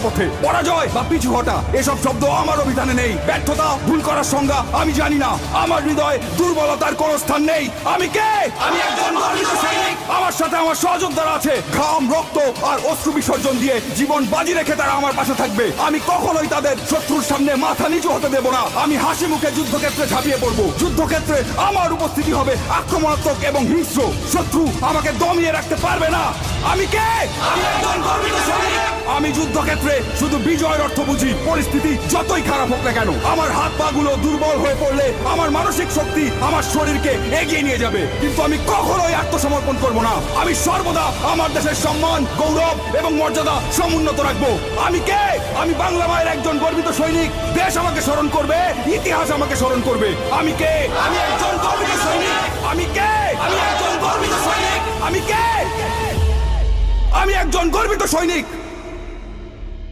পথে। পরাজয় বা পিছু হটা এসব শব্দ আমার অভিধানে নেই। ব্যর্থতা, ভুল করার সংজ্ঞা আমি জানি না। আমার হৃদয়ে দুর্বলতার কোনো স্থান নেই। আমি কে? আমি একজন গর্বিত সৈনিক। আমার সাথে আমার সহযোদ্ধারা আছে। ঘাম, রক্ত আর অশ্রু বিসর্জন দিয়ে জীবন বাজি রেখে তারা আমার পাশে থাকবে। আমি কখনোই তাদের শত্রুর সামনে মাথা নিচু হতে দেব না। আমি হাসি মুখে যুদ্ধক্ষেত্রে ঝাঁপিয়ে পড়বো। যুদ্ধক্ষেত্রে আমার উপস্থিতি হবে আক্রমণাত্মক এবং হিংস্র। শত্রু আমাকে দমিয়ে রাখতে পারবে না। আমি কে? আমি একজন গর্বিত সৈনিক। আমি যুদ্ধক্ষেত্রে শুধু বিজয়ের অর্থ বুঝি। পরিস্থিতি যতই খারাপ হোক না কেন, আমার হাত পা গুলো দুর্বল হয়ে পড়লে আমার মানসিক শক্তি আমার শরীরকে এগিয়ে নিয়ে যাবে। কিন্তু আমি কখনোই আত্মসমর্পণ করব না। আমি সর্বদা আমার দেশের সম্মান, গৌরব এবং মর্যাদা সমুন্নত রাখবো। আমি কে? আমি বাংলা মায়ের একজন গর্বিত সৈনিক। দেশ আমাকে স্মরণ করবে, ইতিহাস আমাকে স্মরণ করবে। আমি কে? আমি একজন গর্বিত সৈনিক। আমি কে? আমি একজন গর্বিত সৈনিক। আমি কে? আমি একজন গর্বিত সৈনিক।